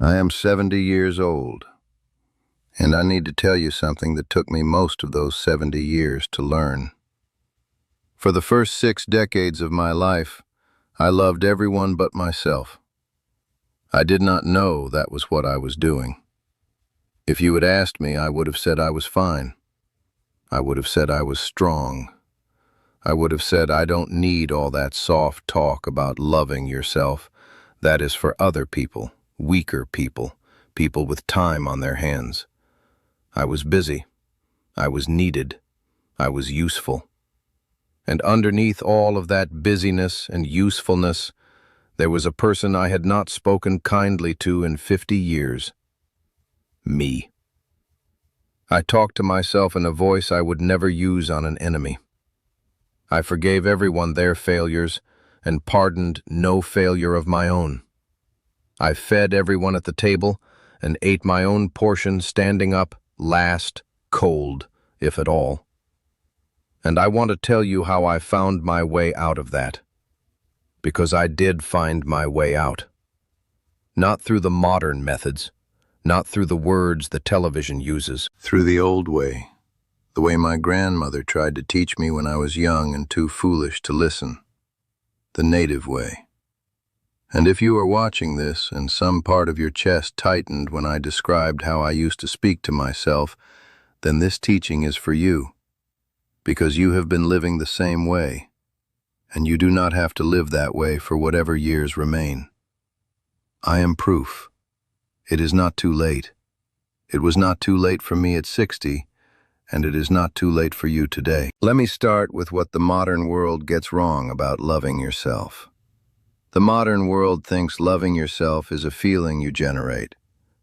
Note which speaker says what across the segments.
Speaker 1: I am 70 years old, and I need to tell you something that took me most of those 70 years to learn. For the first 6 decades of my life, I loved everyone but myself. I did not know that was what I was doing. If you had asked me, I would have said I was fine. I would have said I was strong. I would have said I don't need all that soft talk about loving yourself. That is for other people, weaker people, people with time on their hands. I was busy. I was needed. I was useful. And underneath all of that busyness and usefulness, there was a person I had not spoken kindly to in 50 years. Me. I talked to myself in a voice I would never use on an enemy. I forgave everyone their failures and pardoned no failure of my own. I fed everyone at the table and ate my own portion standing up, last, cold, if at all. And I want to tell you how I found my way out of that. Because I did find my way out. Not through the modern methods, not through the words the television uses. Through the old way, the way my grandmother tried to teach me when I was young and too foolish to listen. The native way. And if you are watching this and some part of your chest tightened when I described how I used to speak to myself, then this teaching is for you. Because you have been living the same way, and you do not have to live that way for whatever years remain. I am proof. It is not too late. It was not too late for me at 60, and it is not too late for you today. Let me start with what the modern world gets wrong about loving yourself. The modern world thinks loving yourself is a feeling you generate.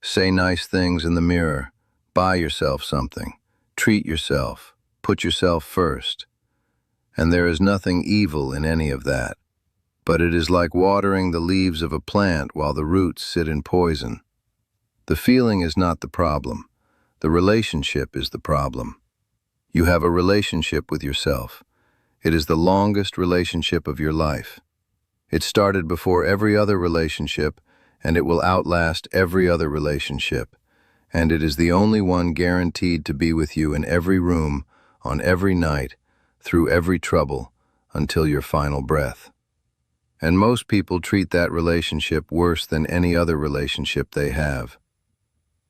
Speaker 1: Say nice things in the mirror, buy yourself something, treat yourself, put yourself first. And there is nothing evil in any of that. But it is like watering the leaves of a plant while the roots sit in poison. The feeling is not the problem. The relationship is the problem. You have a relationship with yourself. It is the longest relationship of your life. It started before every other relationship, and it will outlast every other relationship. And it is the only one guaranteed to be with you in every room, on every night, through every trouble, until your final breath. And most people treat that relationship worse than any other relationship they have.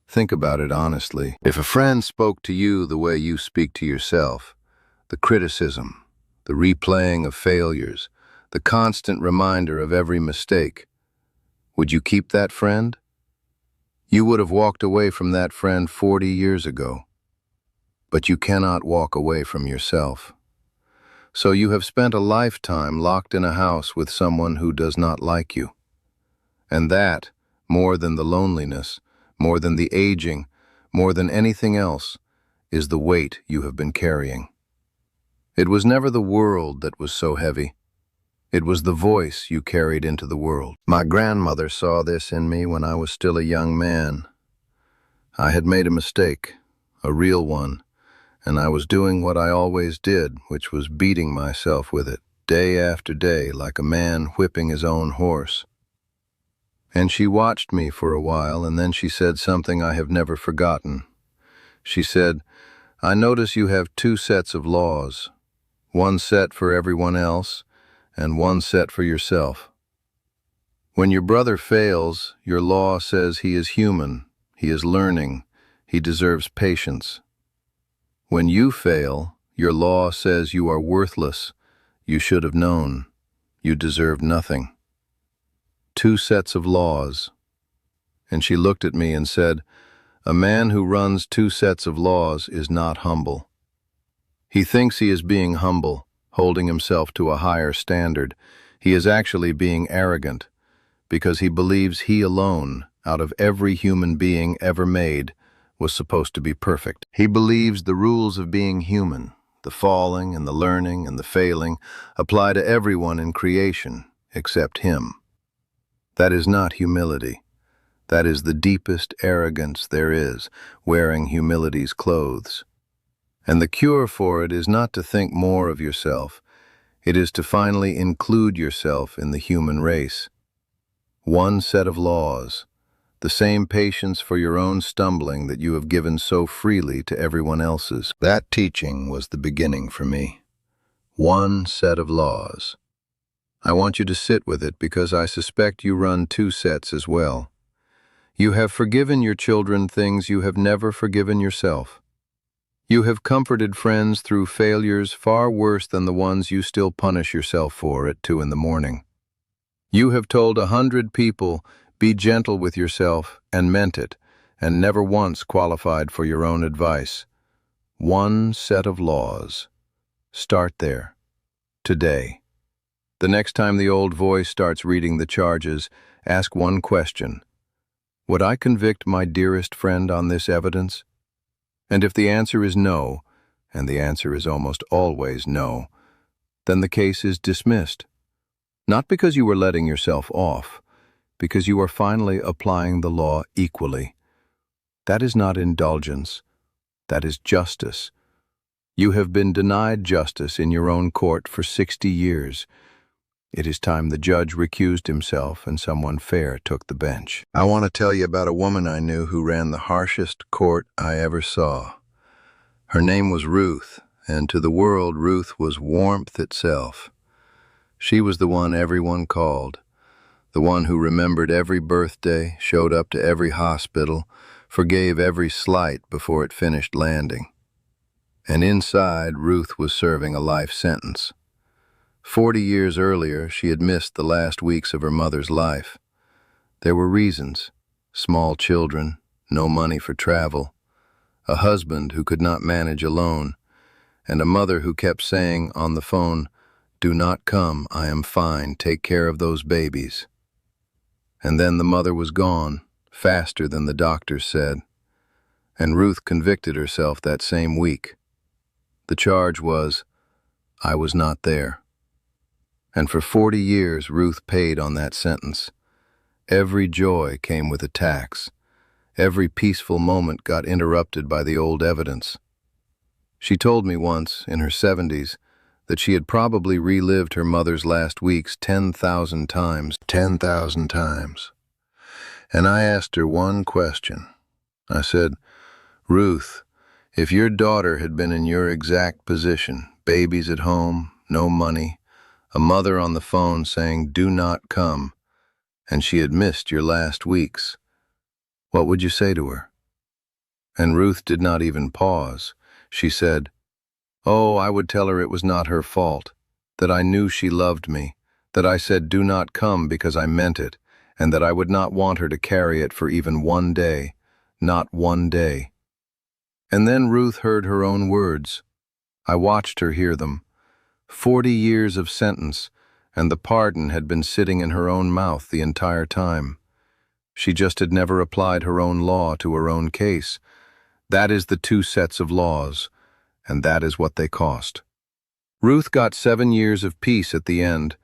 Speaker 1: Think about it honestly. If a friend spoke to you the way you speak to yourself, the criticism, the replaying of failures, the constant reminder of every mistake, would you keep that friend? You would have walked away from that friend 40 years ago. But you cannot walk away from yourself. So you have spent a lifetime locked in a house with someone who does not like you. And that, more than the loneliness, more than the aging, more than anything else, is the weight you have been carrying. It was never the world that was so heavy. It was the voice you carried into the world. My grandmother saw this in me when I was still a young man. I had made a mistake, a real one, and I was doing what I always did, which was beating myself with it, day after day, like a man whipping his own horse. And she watched me for a while, and then she said something I have never forgotten. She said, "I notice you have 2 sets of laws, one set for everyone else, and one set for yourself. When your brother fails, your law says he is human, he is learning, he deserves patience. When you fail, your law says you are worthless, you should have known, you deserve nothing. 2 sets of laws." And she looked at me and said, "A man who runs 2 sets of laws is not humble. He thinks he is being humble, holding himself to a higher standard. He is actually being arrogant, because he believes he alone, out of every human being ever made, was supposed to be perfect. He believes the rules of being human, the falling and the learning and the failing, apply to everyone in creation except him. That is not humility. That is the deepest arrogance there is, wearing humility's clothes. And the cure for it is not to think more of yourself. It is to finally include yourself in the human race. 1 set of laws, the same patience for your own stumbling that you have given so freely to everyone else's. That teaching was the beginning for me. One set of laws. I want you to sit with it because I suspect you run two sets as well. You have forgiven your children things you have never forgiven yourself. You have comforted friends through failures far worse than the ones you still punish yourself for at 2 in the morning. You have told 100 people, be gentle with yourself, and meant it, and never once qualified for your own advice. One set of laws. Start there. Today. The next time the old voice starts reading the charges, ask one question. Would I convict my dearest friend on this evidence? And if the answer is no, and the answer is almost always no, then the case is dismissed. Not because you were letting yourself off, because you are finally applying the law equally. That is not indulgence. That is justice. You have been denied justice in your own court for 60 years. It is time the judge recused himself and someone fair took the bench. I want to tell you about a woman I knew who ran the harshest court I ever saw. Her name was Ruth, and to the world Ruth was warmth itself. She was the one everyone called, the one who remembered every birthday, showed up to every hospital, forgave every slight before it finished landing. And inside, Ruth was serving a life sentence. 40 years earlier, she had missed the last weeks of her mother's life. There were reasons: small children, no money for travel, a husband who could not manage alone, and a mother who kept saying on the phone, "Do not come, I am fine, take care of those babies." And then the mother was gone, faster than the doctors said, and Ruth convicted herself that same week. The charge was, I was not there. And for 40 years, Ruth paid on that sentence. Every joy came with a tax. Every peaceful moment got interrupted by the old evidence. She told me once, in her 70s, that she had probably relived her mother's last weeks 10,000 times. 10,000 times. And I asked her one question. I said, Ruth, if your daughter had been in your exact position, babies at home, no money, a mother on the phone saying, do not come, and she had missed your last weeks, what would you say to her? And Ruth did not even pause. She said, oh, I would tell her it was not her fault, that I knew she loved me, that I said do not come because I meant it, and that I would not want her to carry it for even one day, not one day. And then Ruth heard her own words. I watched her hear them. 40 years of sentence, and the pardon had been sitting in her own mouth the entire time. She just had never applied her own law to her own case. That is the two sets of laws, and that is what they cost. Ruth got 7 years of peace at the end,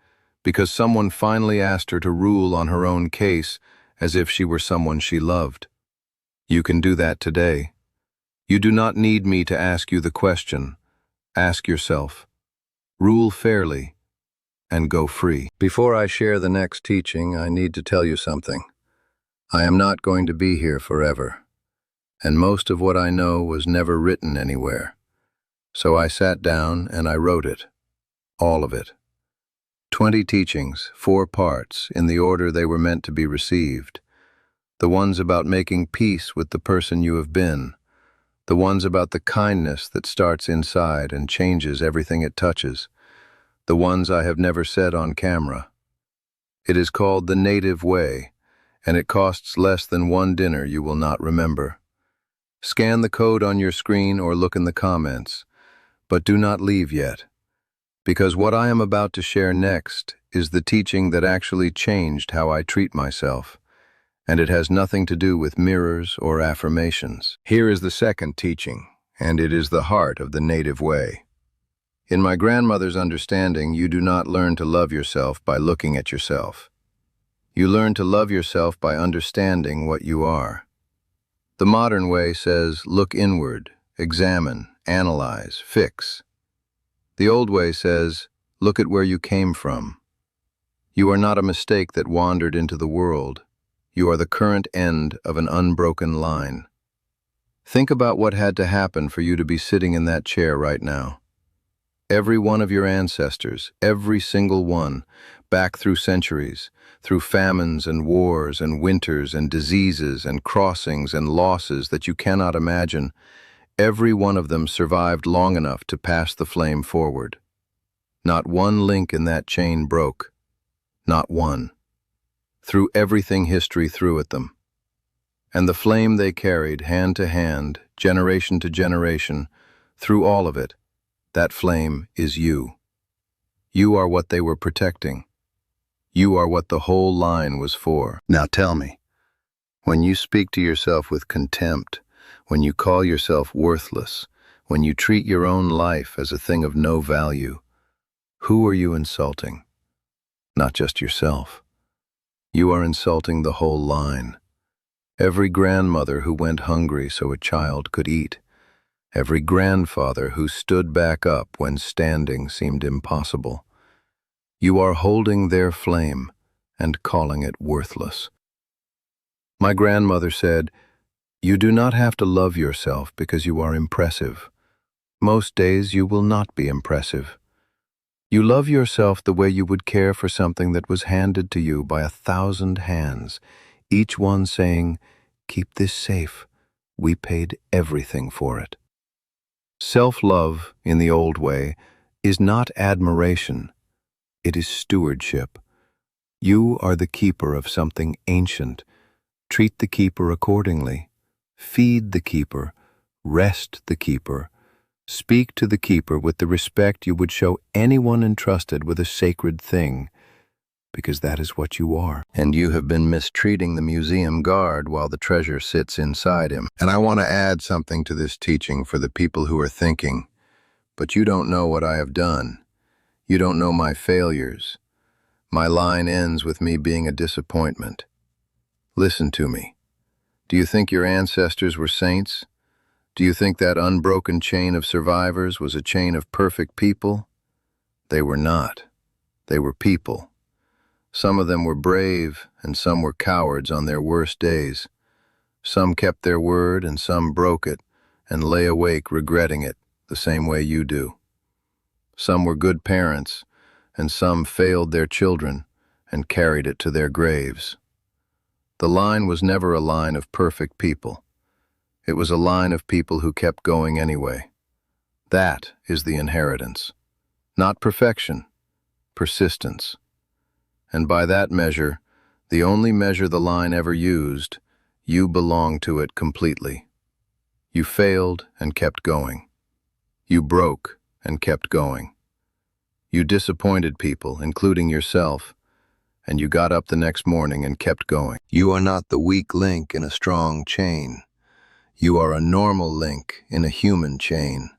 Speaker 1: because someone finally asked her to rule on her own case as if she were someone she loved. You can do that today. You do not need me to ask you the question. Ask yourself. Rule fairly, and go free. Before I share the next teaching, I need to tell you something. I am not going to be here forever, and most of what I know was never written anywhere. So I sat down and I wrote it, all of it. 20 teachings, 4 parts, in the order they were meant to be received. The ones about making peace with the person you have been. The ones about the kindness that starts inside and changes everything it touches. The ones I have never said on camera. It is called the native way, and it costs less than one dinner you will not remember. Scan the code on your screen or look in the comments, but do not leave yet, because what I am about to share next is the teaching that actually changed how I treat myself, and it has nothing to do with mirrors or affirmations. Here is the second teaching, and it is the heart of the native way. In my grandmother's understanding, you do not learn to love yourself by looking at yourself. You learn to love yourself by understanding what you are. The modern way says, look inward, examine, analyze, fix. The old way says, look at where you came from. You are not a mistake that wandered into the world. You are the current end of an unbroken line. Think about what had to happen for you to be sitting in that chair right now. Every one of your ancestors, every single one, back through centuries, through famines and wars and winters and diseases and crossings and losses that you cannot imagine, every one of them survived long enough to pass the flame forward. Not one link in that chain broke. Not one. Through everything history threw at them. And the flame they carried, hand to hand, generation to generation, through all of it, that flame is you. You are what they were protecting. You are what the whole line was for. Now tell me, when you speak to yourself with contempt, when you call yourself worthless, when you treat your own life as a thing of no value, who are you insulting? Not just yourself. You are insulting the whole line. Every grandmother who went hungry so a child could eat. Every grandfather who stood back up when standing seemed impossible. You are holding their flame and calling it worthless. My grandmother said, "You do not have to love yourself because you are impressive. Most days you will not be impressive. You love yourself the way you would care for something that was handed to you by 1,000 hands, each one saying, 'Keep this safe. We paid everything for it.'" Self-love, in the old way, is not admiration. It is stewardship. You are the keeper of something ancient. Treat the keeper accordingly. Feed the keeper. Rest the keeper. Speak to the keeper with the respect you would show anyone entrusted with a sacred thing, because that is what you are. And you have been mistreating the museum guard while the treasure sits inside him. And I want to add something to this teaching for the people who are thinking, "But you don't know what I have done. You don't know my failures. My line ends with me being a disappointment." Listen to me. Do you think your ancestors were saints? Do you think that unbroken chain of survivors was a chain of perfect people? They were not. They were people. Some of them were brave, and some were cowards on their worst days. Some kept their word, and some broke it, and lay awake regretting it, the same way you do. Some were good parents, and some failed their children, and carried it to their graves. The line was never a line of perfect people. It was a line of people who kept going anyway. That is the inheritance. Not perfection, persistence. And by that measure, the only measure the line ever used, you belong to it completely. You failed and kept going. You broke and kept going. You disappointed people, including yourself, and you got up the next morning and kept going. You are not the weak link in a strong chain. You are a normal link in a human chain.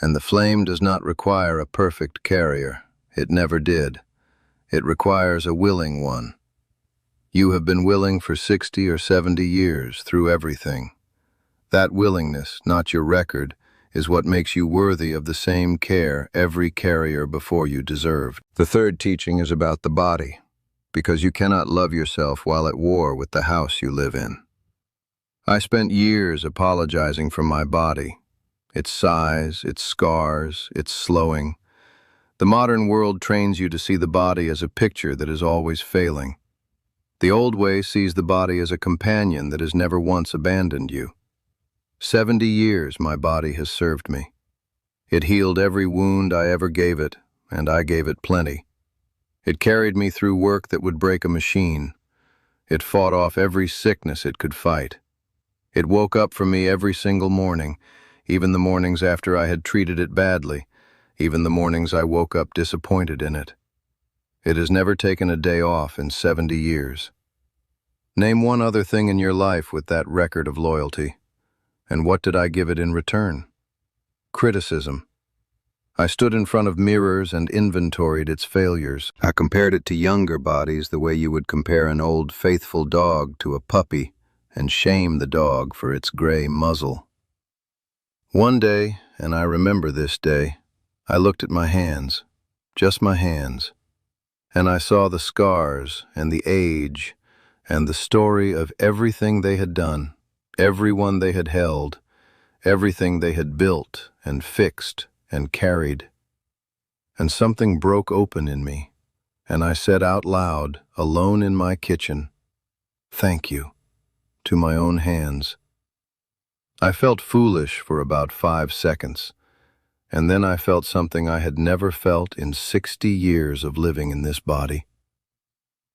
Speaker 1: And the flame does not require a perfect carrier. It never did. It requires a willing one. You have been willing for 60 or 70 years through everything. That willingness, not your record, is what makes you worthy of the same care every carrier before you deserved. The third teaching is about the body, because you cannot love yourself while at war with the house you live in. I spent years apologizing for my body, its size, its scars, its slowing. The modern world trains you to see the body as a picture that is always failing. The old way sees the body as a companion that has never once abandoned you. 70 years my body has served me. It healed every wound I ever gave it, and I gave it plenty. It carried me through work that would break a machine. It fought off every sickness it could fight. It woke up for me every single morning, even the mornings after I had treated it badly, even the mornings I woke up disappointed in it. It has never taken a day off in 70 years. Name one other thing in your life with that record of loyalty. And what did I give it in return? Criticism. I stood in front of mirrors and inventoried its failures. I compared it to younger bodies the way you would compare an old faithful dog to a puppy and shame the dog for its gray muzzle. One day, and I remember this day, I looked at my hands, just my hands, and I saw the scars and the age and the story of everything they had done, everyone they had held, everything they had built and fixed and carried. And something broke open in me, and I said out loud, alone in my kitchen, "Thank you," to my own hands. I felt foolish for about 5 seconds, and then I felt something I had never felt in 60 years of living in this body.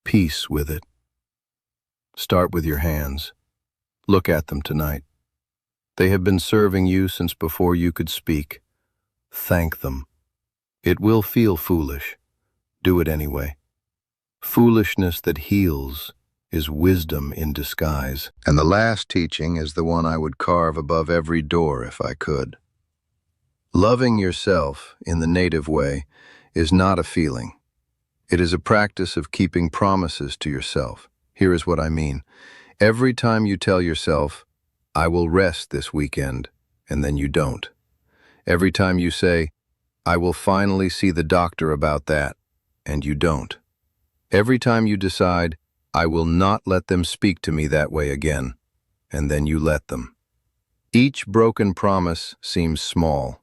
Speaker 1: Peace with it. Start with your hands. Look at them tonight. They have been serving you since before you could speak. Thank them. It will feel foolish. Do it anyway. Foolishness that heals is wisdom in disguise. And the last teaching is the one I would carve above every door if I could. Loving yourself in the native way is not a feeling. It is a practice of keeping promises to yourself. Here is what I mean. Every time you tell yourself, "I will rest this weekend," and then you don't. Every time you say, "I will finally see the doctor about that," and you don't. Every time you decide, "I will not let them speak to me that way again," and then you let them. Each broken promise seems small,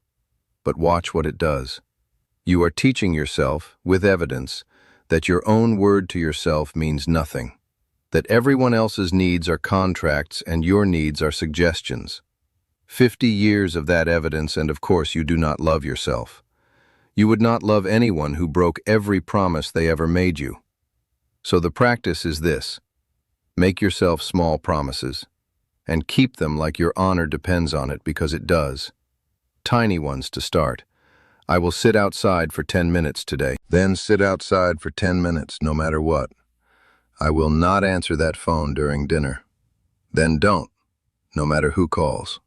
Speaker 1: but watch what it does. You are teaching yourself, with evidence, that your own word to yourself means nothing, that everyone else's needs are contracts and your needs are suggestions. 50 years of that evidence, and of course you do not love yourself. You would not love anyone who broke every promise they ever made you. So the practice is this: make yourself small promises, and keep them like your honor depends on it, because it does. Tiny ones to start. I will sit outside for 10 minutes today. Then sit outside for 10 minutes, no matter what. I will not answer that phone during dinner. Then don't, no matter who calls.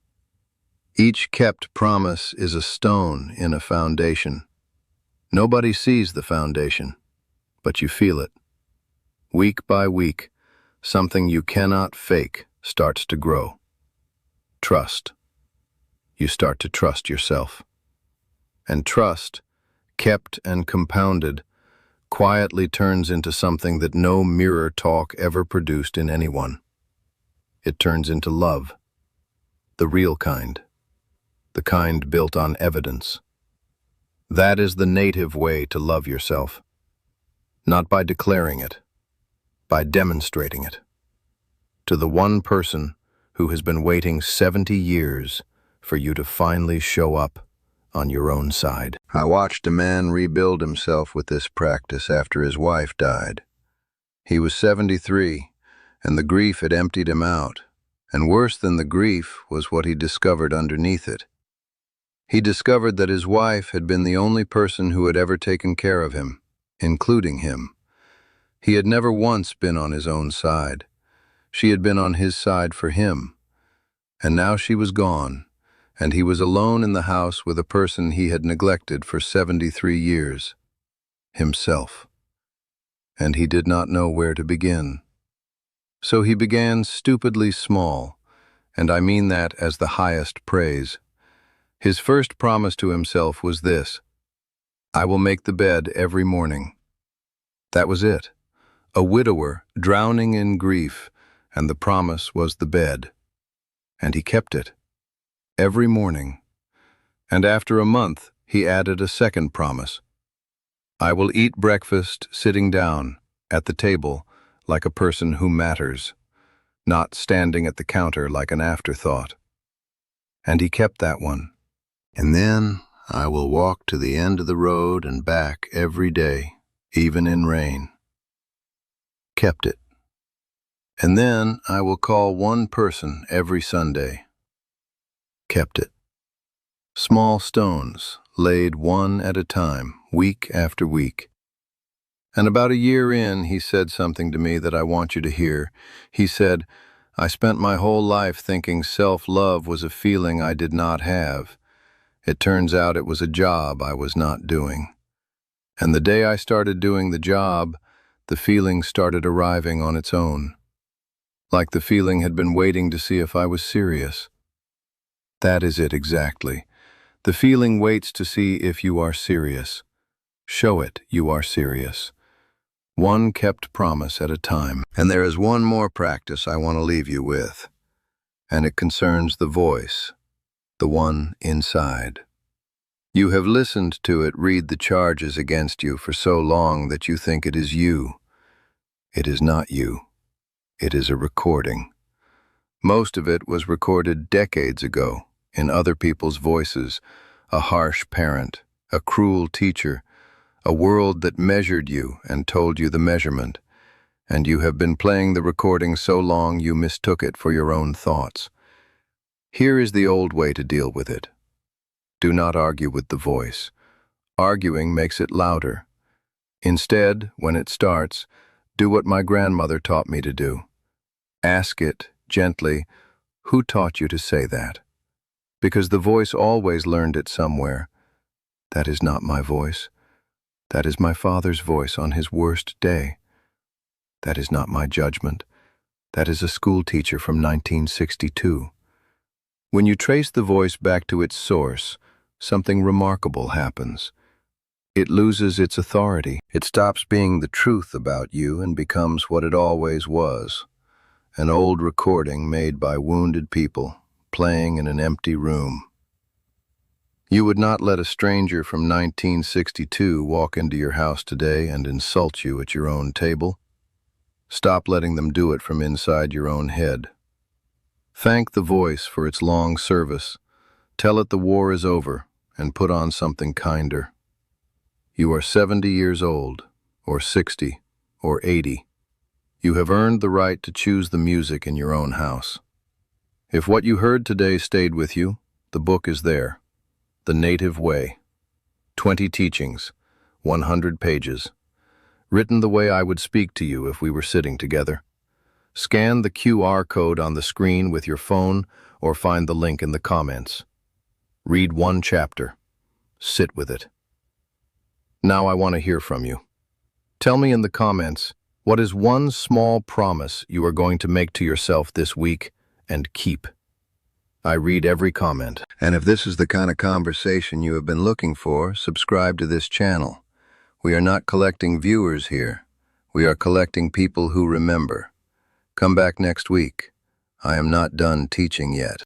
Speaker 1: Each kept promise is a stone in a foundation. Nobody sees the foundation, but you feel it. Week by week, something you cannot fake starts to grow. Trust. You start to trust yourself. And trust, kept and compounded, quietly turns into something that no mirror talk ever produced in anyone. It turns into love. The real kind. The kind built on evidence. That is the native way to love yourself. Not by declaring it, by demonstrating it. To the one person who has been waiting 70 years for you to finally show up on your own side. I watched a man rebuild himself with this practice after his wife died. He was 73, and the grief had emptied him out. And worse than the grief was what he discovered underneath it. He discovered that his wife had been the only person who had ever taken care of him, including him. He had never once been on his own side. She had been on his side for him. And now she was gone, and he was alone in the house with a person he had neglected for 73 years, himself. And he did not know where to begin. So he began stupidly small, and I mean that as the highest praise. His first promise to himself was this: "I will make the bed every morning." That was it. A widower drowning in grief, and the promise was the bed. And he kept it. Every morning. And after a month, he added a second promise. "I will eat breakfast sitting down, at the table, like a person who matters, not standing at the counter like an afterthought." And he kept that one. "And then I will walk to the end of the road and back every day, even in rain." Kept it. "And then I will call one person every Sunday." Kept it. Small stones, laid one at a time, week after week. And about a year in, he said something to me that I want you to hear. He said, "I spent my whole life thinking self-love was a feeling I did not have. It turns out it was a job I was not doing. And the day I started doing the job, the feeling started arriving on its own. Like the feeling had been waiting to see if I was serious." That is it exactly. The feeling waits to see if you are serious. Show it you are serious. one kept promise at a time. And there is one more practice I want to leave you with, and it concerns the voice, the one inside. You have listened to it read the charges against you for so long that you think it is you. It is not you. It is a recording. Most of it was recorded decades ago in other people's voices, a harsh parent, a cruel teacher, a world that measured you and told you the measurement, and you have been playing the recording so long you mistook it for your own thoughts. Here is the old way to deal with it. Do not argue with the voice. Arguing makes it louder. Instead, when it starts, do what my grandmother taught me to do. Ask it, gently, who taught you to say that? Because the voice always learned it somewhere. That is not my voice. That is my father's voice on his worst day. That is not my judgment. That is a school teacher from 1962. When you trace the voice back to its source, something remarkable happens. It loses its authority. It stops being the truth about you and becomes what it always was, an old recording made by wounded people, playing in an empty room. You would not let a stranger from 1962 walk into your house today and insult you at your own table. Stop letting them do it from inside your own head. Thank the voice for its long service. Tell it the war is over and put on something kinder. You are 70 years old, or 60, or 80. You have earned the right to choose the music in your own house. If what you heard today stayed with you, the book is there. The Native Way. 20 teachings, 100 pages. Written the way I would speak to you if we were sitting together. Scan the QR code on the screen with your phone or find the link in the comments. Read one chapter. Sit with it. Now I want to hear from you. Tell me in the comments, what is one small promise you are going to make to yourself this week and keep? I read every comment. And if this is the kind of conversation you have been looking for, subscribe to this channel. We are not collecting viewers here. We are collecting people who remember. Come back next week. I am not done teaching yet.